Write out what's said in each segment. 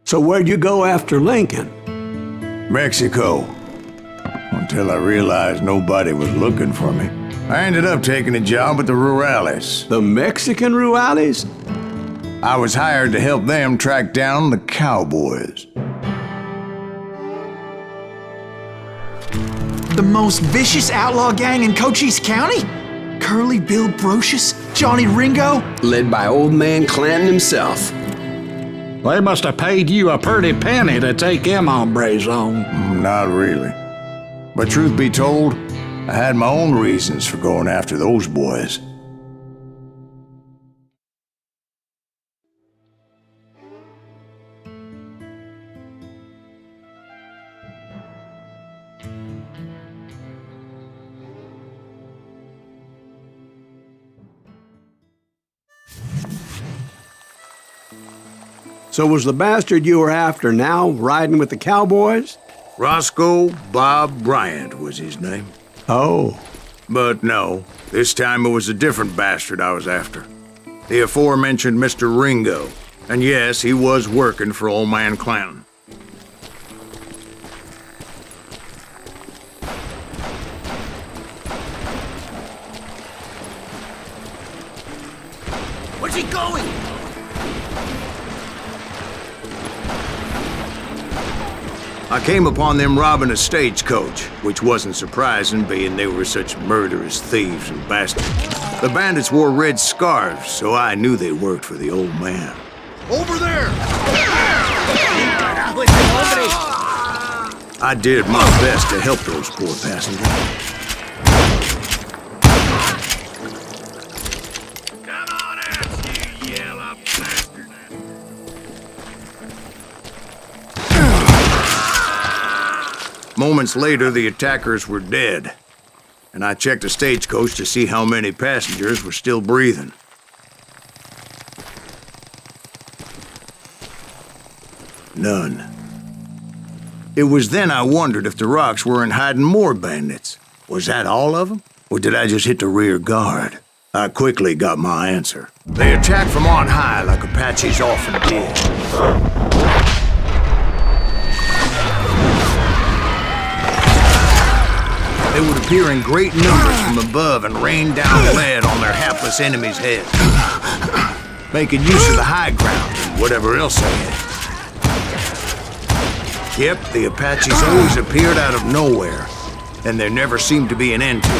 So where'd you go after Lincoln? Mexico. Until I realized nobody was looking for me. I ended up taking a job at the Rurales. The Mexican Rurales? I was hired to help them track down the Cowboys. The most vicious outlaw gang in Cochise County? Curly Bill Brocious? Johnny Ringo? Led by old man Clanton himself. They must have paid you a pretty penny to take them hombres on. Not really. But truth be told, I had my own reasons for going after those boys. So was the bastard you were after now riding with the Cowboys? Roscoe Bob Bryant was his name. Oh. But no, this time it was a different bastard I was after. The aforementioned Mr. Ringo. And yes, he was working for old man Clanton. Where's he going? I came upon them robbing a stagecoach, which wasn't surprising, being they were such murderous thieves and bastards. The bandits wore red scarves, so I knew they worked for the old man. Over there! I did my best to help those poor passengers. Come on out, you yellow bastard! Moments later, the attackers were dead, and I checked the stagecoach to see how many passengers were still breathing. None. It was then I wondered if the rocks weren't hiding more bandits. Was that all of them? Or did I just hit the rear guard? I quickly got my answer. They attacked from on high like Apaches often did. They would appear in great numbers from above and rain down lead on their hapless enemies' heads, making use of the high ground and whatever else they had. Yep, the Apaches always appeared out of nowhere, and there never seemed to be an end to it.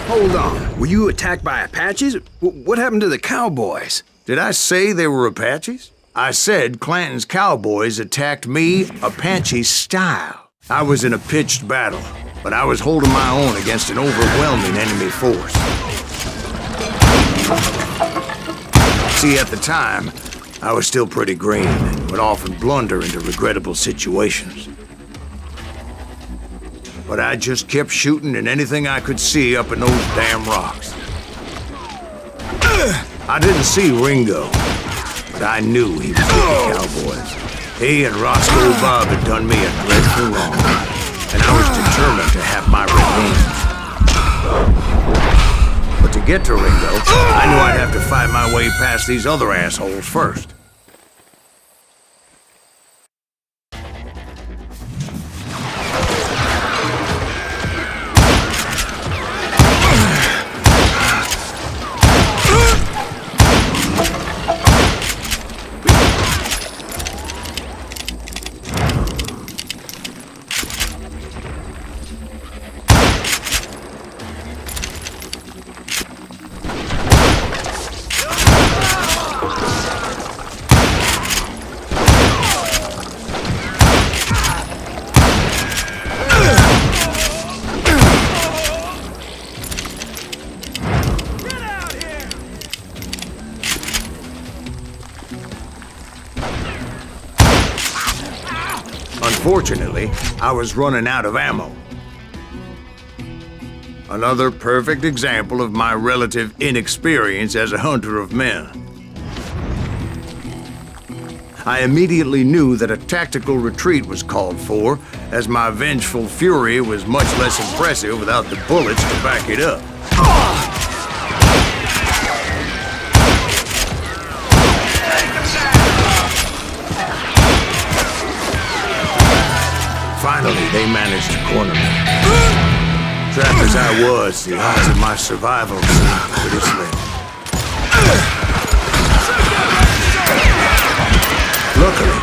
Hold on. Were you attacked by Apaches? What happened to the Cowboys? Did I say they were Apaches? I said Clanton's Cowboys attacked me Apache style. I was in a pitched battle, but I was holding my own against an overwhelming enemy force. See, at the time, I was still pretty green and would often blunder into regrettable situations. But I just kept shooting at anything I could see up in those damn rocks. I didn't see Ringo, but I knew he was with the Cowboys. He and Roscoe Bob had done me a dreadful wrong, and I was determined to have my revenge. But to get to Ringo, I knew I'd have to fight my way past these other assholes first. Unfortunately, I was running out of ammo. Another perfect example of my relative inexperience as a hunter of men. I immediately knew that a tactical retreat was called for, as my vengeful fury was much less impressive without the bullets to back it up. Luckily, they managed to corner me. Trapped as I was, the odds of my survival seemed pretty slim. Luckily,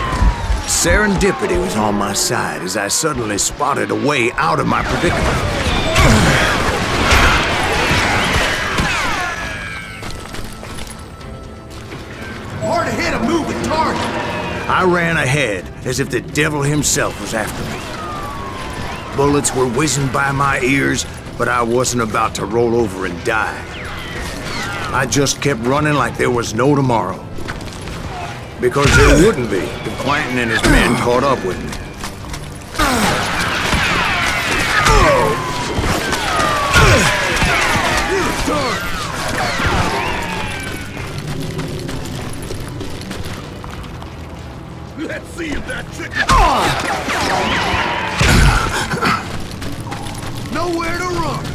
serendipity was on my side as I suddenly spotted a way out of my predicament. Hard to hit a moving target. I ran ahead as if the devil himself was after me. Bullets were whizzing by my ears, but I wasn't about to roll over and die. I just kept running like there was no tomorrow. Because there wouldn't be if Quentin and his men caught up with me. Let's see if that chicken... Nowhere to run.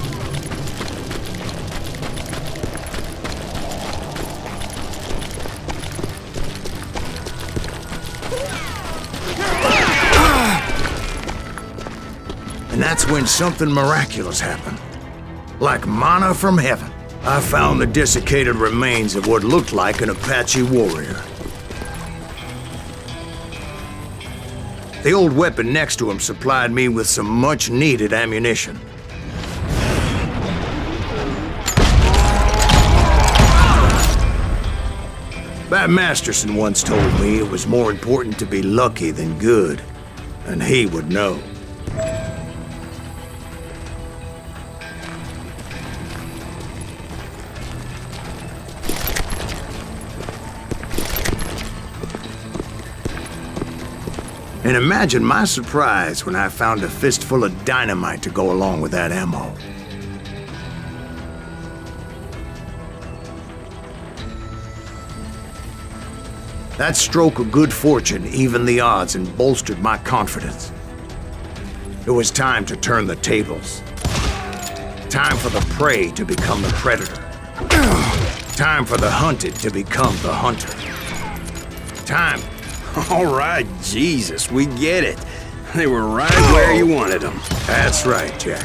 And that's when something miraculous happened. Like manna from heaven, I found the desiccated remains of what looked like an Apache warrior. The old weapon next to him supplied me with some much-needed ammunition. Bat Masterson once told me it was more important to be lucky than good, and he would know. And imagine my surprise when I found a fistful of dynamite to go along with that ammo. That stroke of good fortune evened the odds and bolstered my confidence. It was time to turn the tables. Time for the prey to become the predator. Time for the hunted to become the hunter. Time... All right, Jesus, we get it. They were right where you wanted them. That's right, Jack.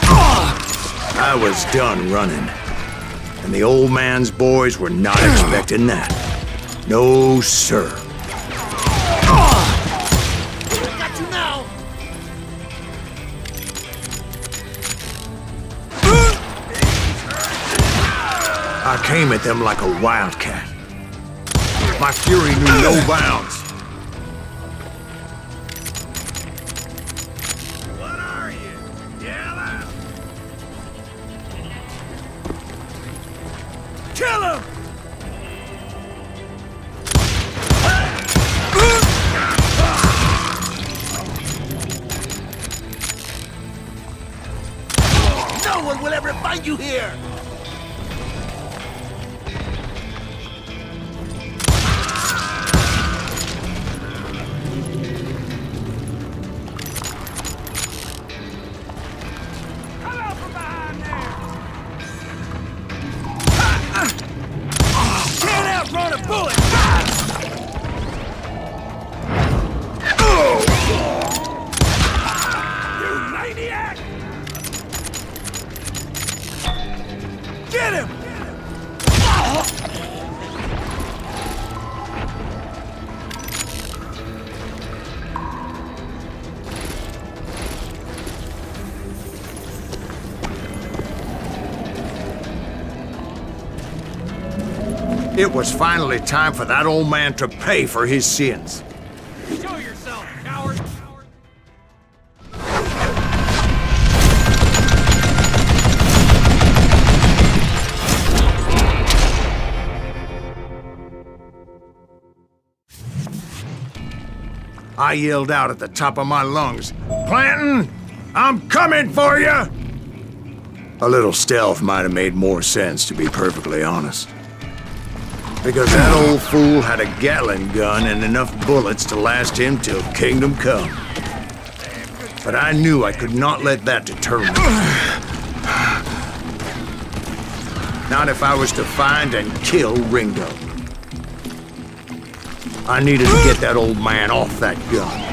I was done running. And the old man's boys were not expecting that. No, sir. Got you now! I came at them like a wildcat. My fury knew no bounds. What are you? Yell out! Kill him! No one will ever find you here! Run a bullet! You maniac! Get him! It was finally time for that old man to pay for his sins. Show yourself, coward! I yelled out at the top of my lungs, "Clanton, I'm coming for you!" A little stealth might have made more sense, to be perfectly honest. Because that old fool had a Gatling gun and enough bullets to last him till kingdom come. But I knew I could not let that deter me. Not if I was to find and kill Ringo. I needed to get that old man off that gun.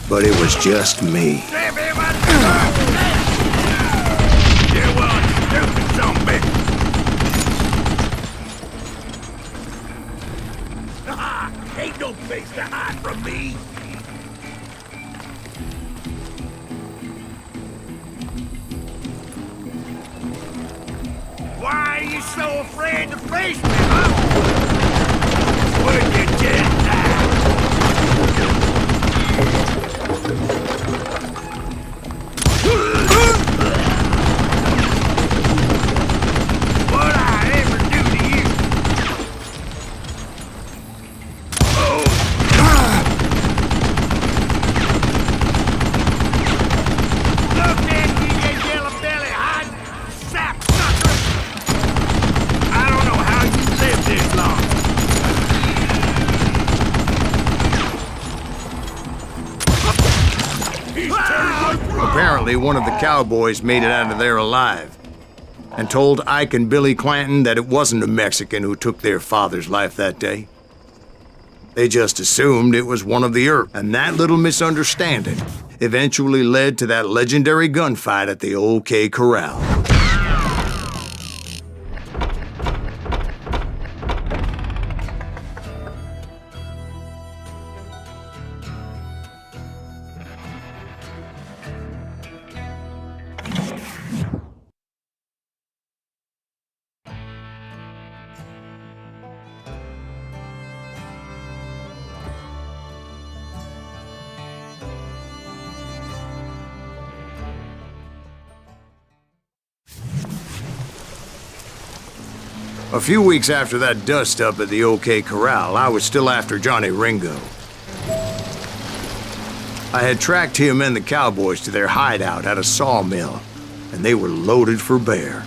But it was just me. Ain't no place to hide from me. Why are you so afraid to face me, huh? Would you just die? What I ever do to you? Look at you, you yellow belly hot sap sucker! I don't know how you lived this long. Apparently, one of the cowboys made it out of there alive and told Ike and Billy Clanton that it wasn't a Mexican who took their father's life that day. They just assumed it was one of the Earp, and that little misunderstanding eventually led to that legendary gunfight at the OK Corral. A few weeks after that dust-up at the OK Corral, I was still after Johnny Ringo. I had tracked him and the cowboys to their hideout at a sawmill, and they were loaded for bear.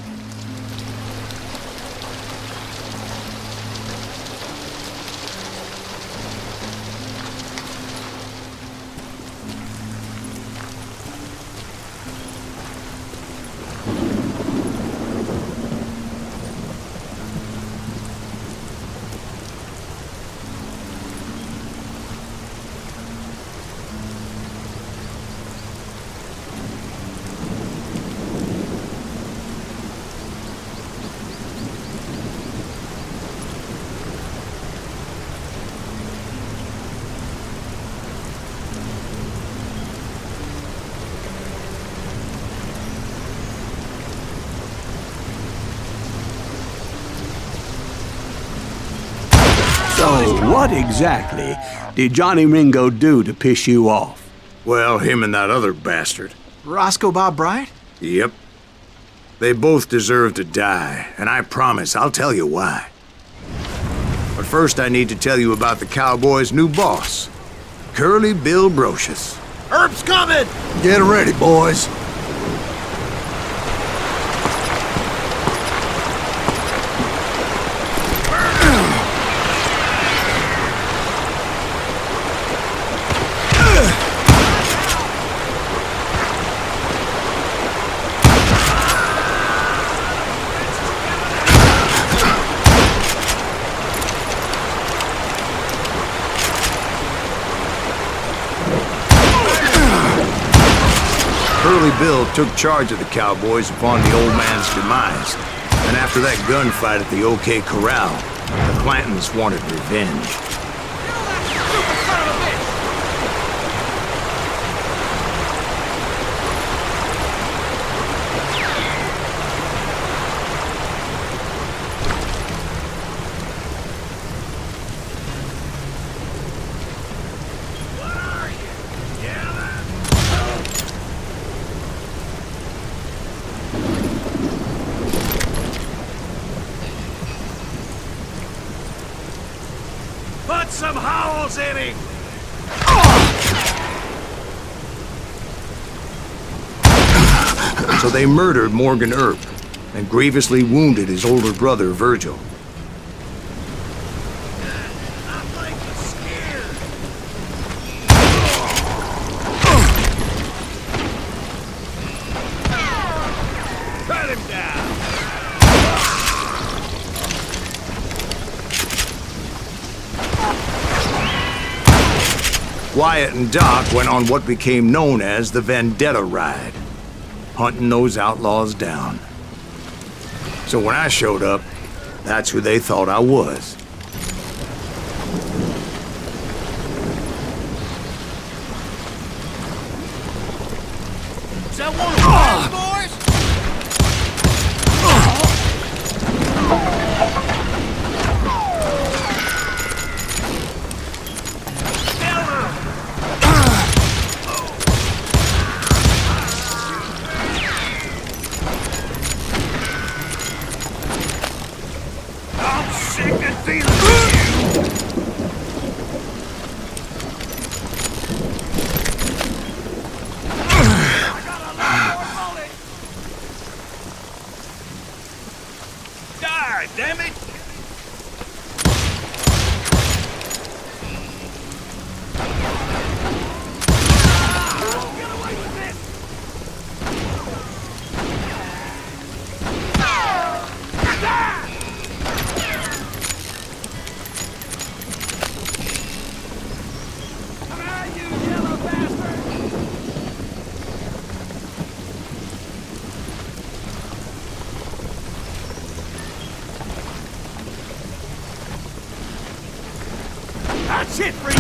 So, what exactly did Johnny Ringo do to piss you off? Well, him and that other bastard. Roscoe Bob Bryant? Yep. They both deserve to die, and I promise I'll tell you why. But first I need to tell you about the Cowboys' new boss, Curly Bill Brocious. Herb's coming! Get ready, boys. Curly Bill took charge of the cowboys upon the old man's demise. And after that gunfight at the OK Corral, the Clantons wanted revenge. Put some howls in him! So they murdered Morgan Earp and grievously wounded his older brother, Virgil. Cut him down! Wyatt and Doc went on what became known as the Vendetta Ride, hunting those outlaws down. So when I showed up, that's who they thought I was. Is that one of the boys? I'm sick of dealing with you! I got a lot more bullets! Die, damn it! Get away with this! Come on, you yellow bastard! That's it for you!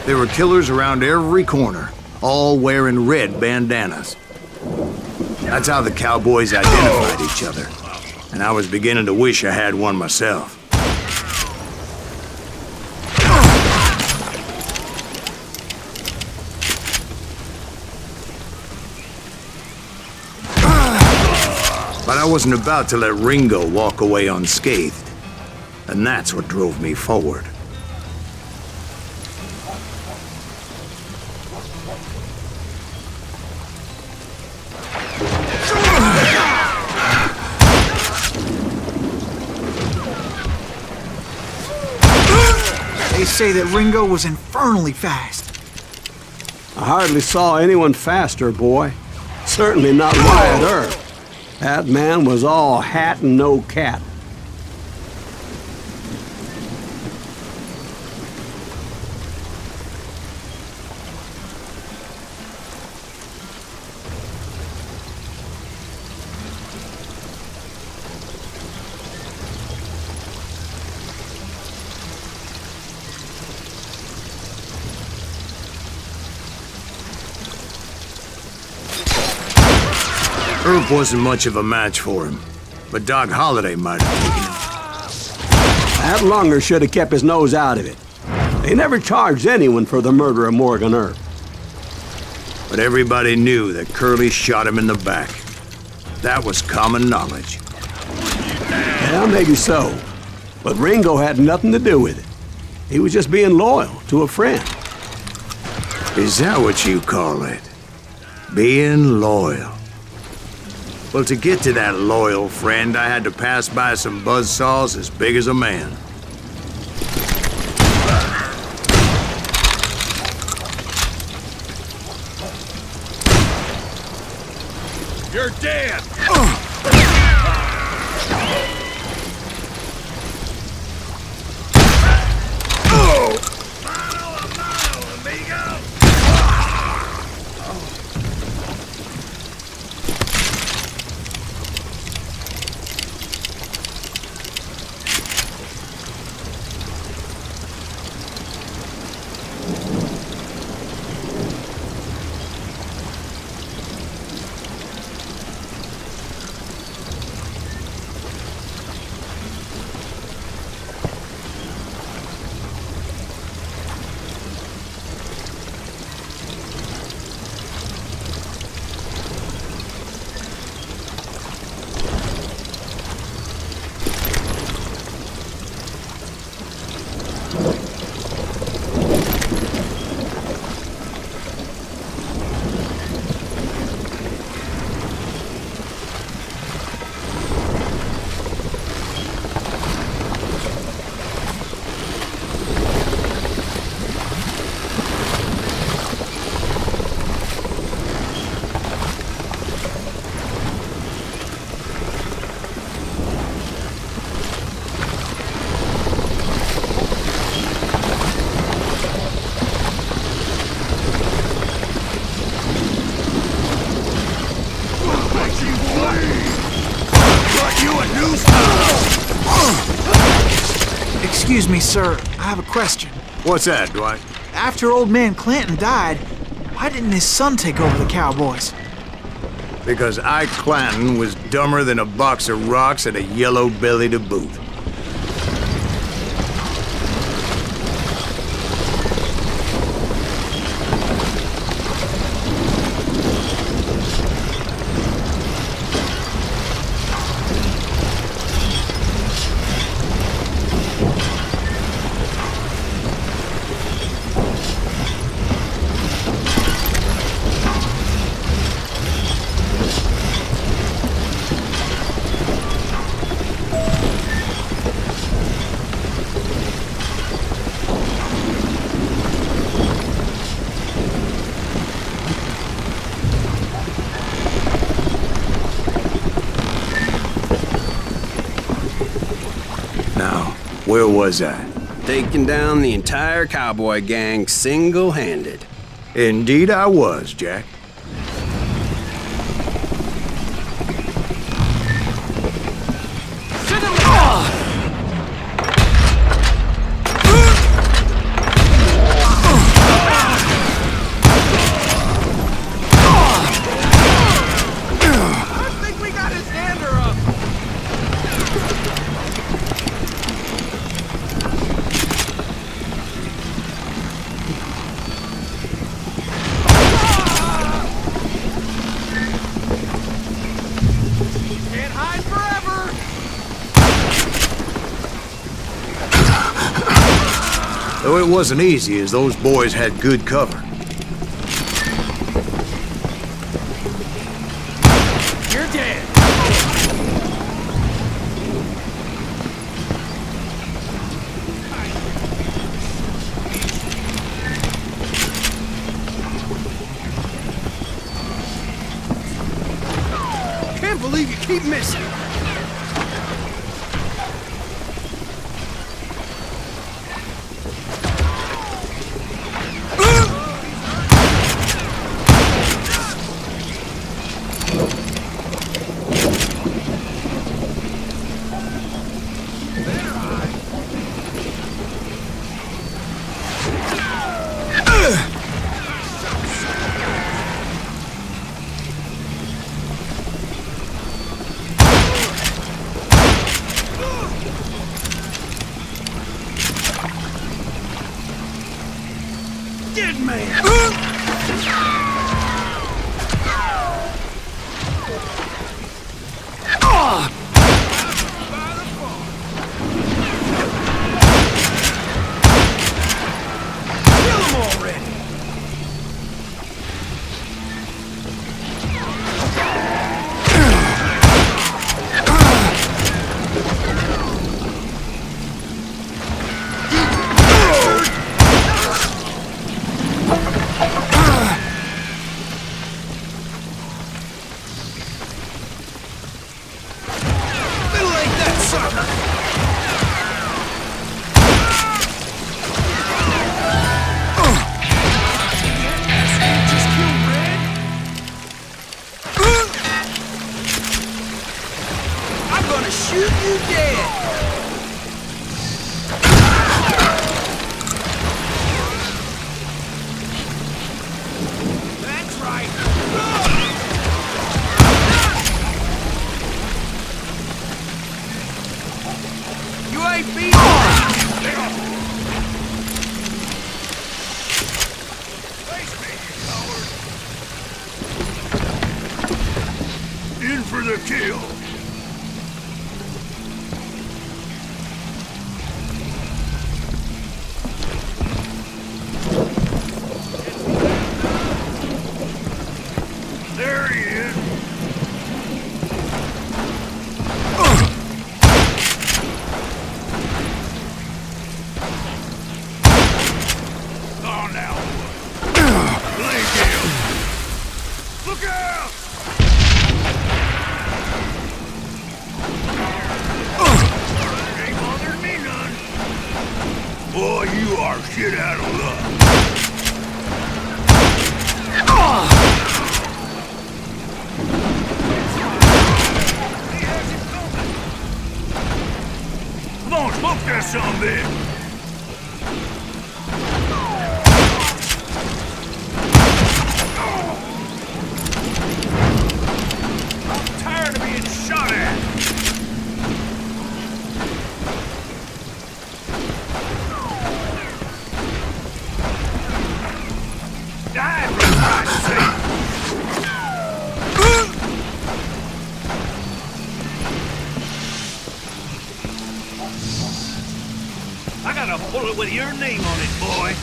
There were killers around every corner, all wearing red bandanas. That's how the cowboys identified each other, and I was beginning to wish I had one myself. But I wasn't about to let Ringo walk away unscathed, and that's what drove me forward. They say that Ringo was infernally fast. I hardly saw anyone faster, boy. Certainly not Wyatt Earp. That man was all hat and no cat. Earp wasn't much of a match for him, but Doc Holliday might have taken him. That Lunger should have kept his nose out of it. They never charged anyone for the murder of Morgan Earp. But everybody knew that Curly shot him in the back. That was common knowledge. Yeah, maybe so. But Ringo had nothing to do with it. He was just being loyal to a friend. Is that what you call it? Being loyal? Well, to get to that loyal friend, I had to pass by some buzzsaws as big as a man. You're dead! Excuse me, sir. I have a question. What's that, Dwight? After old man Clanton died, why didn't his son take over the Cowboys? Because Ike Clanton was dumber than a box of rocks and a yellow belly to boot. Where was I? Taking down the entire cowboy gang single-handed. Indeed I was, Jack. Though it wasn't easy, as those boys had good cover. You're dead! Can't believe you keep missing. dead man! Kill him already! Shoot you dead! That's right! You ain't beat Face me, you coward! In for the kill! There he is. Oh, now. Blade him. Look out! Ain't bothered me none. Boy, you are shit out of luck. Come on, smoke that son bitch! I'm tired of being shot at! Die for Christ's sake! I got a bullet with your name on it, boy.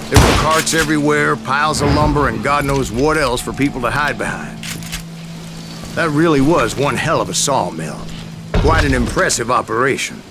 There were carts everywhere, piles of lumber, and God knows what else for people to hide behind. That really was one hell of a sawmill. Quite an impressive operation.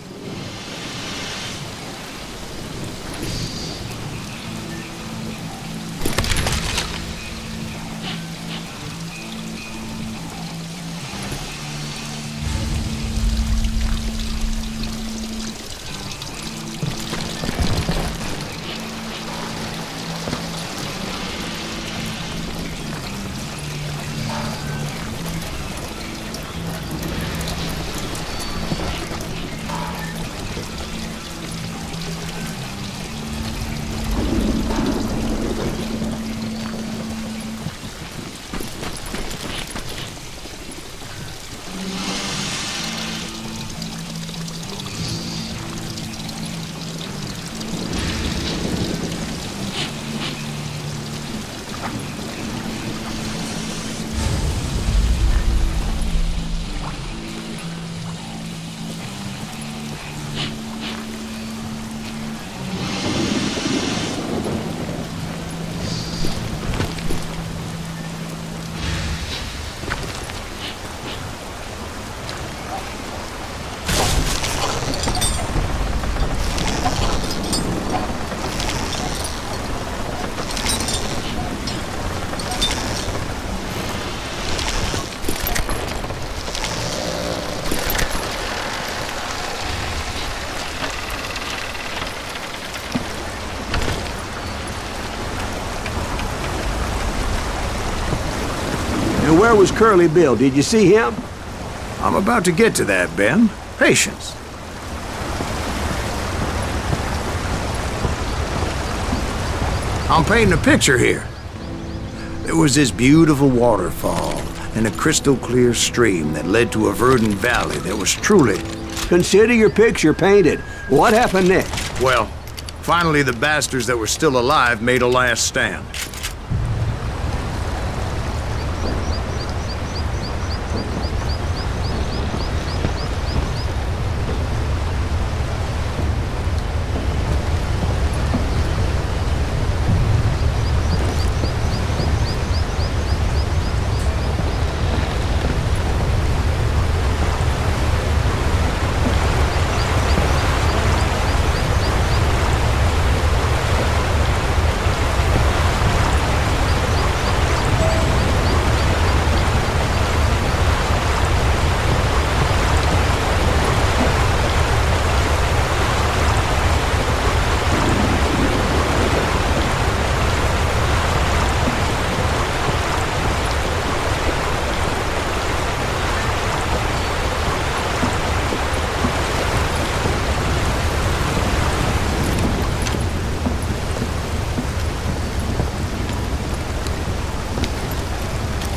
And where was Curly Bill? Did you see him? I'm about to get to that, Ben. Patience. I'm painting a picture here. There was this beautiful waterfall and a crystal clear stream that led to a verdant valley that was truly... Consider your picture painted. What happened next? Well, Finally, the bastards that were still alive made a last stand.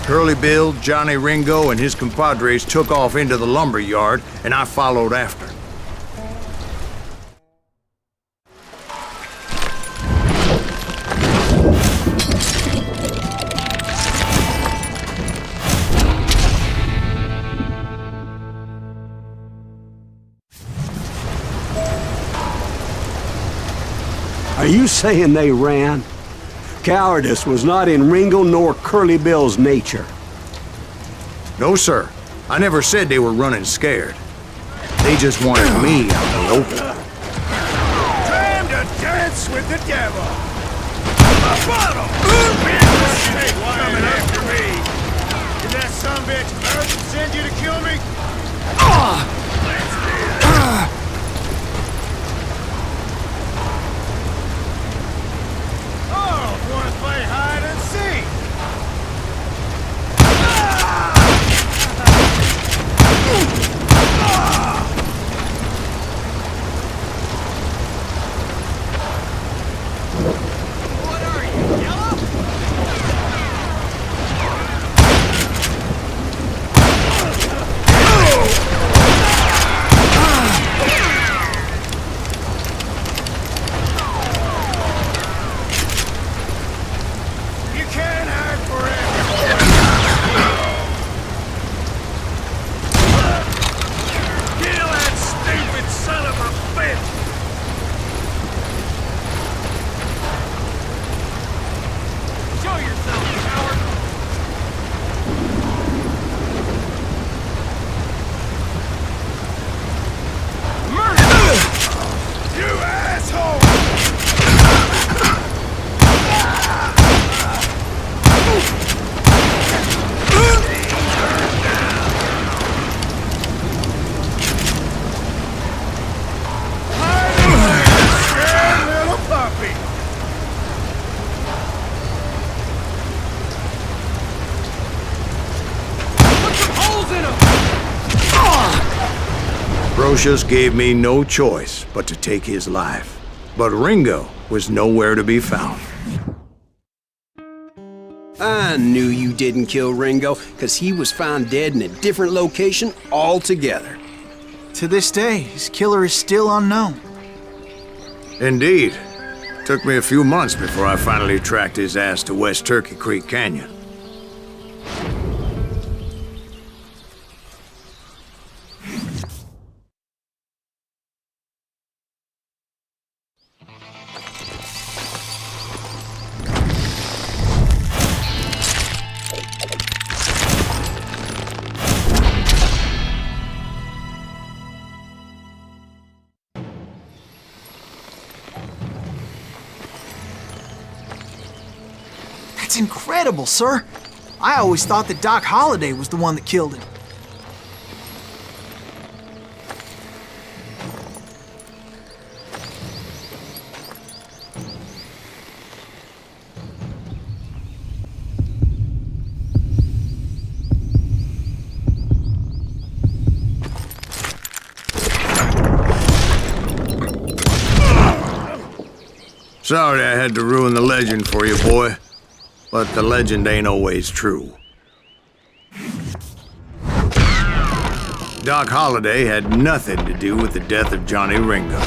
Curly Bill, Johnny Ringo, and his compadres took off into the lumber yard, and I followed after. Are you saying they ran? Cowardice was not in Ringo nor Curly Bill's nature. No, sir. I never said they were running scared. They just wanted me out in the open. Time to dance with the devil! A bottle! Snake coming after me! Did that sumbitch Earth send you to kill me? Let's do it! Oh, wanna play hide and seek? What are you, yellow? You can't hide forever. Kill that stupid son of a bitch! Show yourself, coward! Murder! You asshole! Scared little puppy! Put some holes in him! Brocious gave me no choice but to take his life. But Ringo was nowhere to be found. I knew you didn't kill Ringo, because he was found dead in a different location altogether. To this day, his killer is still unknown. Indeed. Took me a few months before I finally tracked his ass to West Turkey Creek Canyon. That's incredible, sir. I always thought that Doc Holliday was the one that killed him. Sorry I had to ruin the legend for you, boy. But the legend ain't always true. Doc Holliday had nothing to do with the death of Johnny Ringo.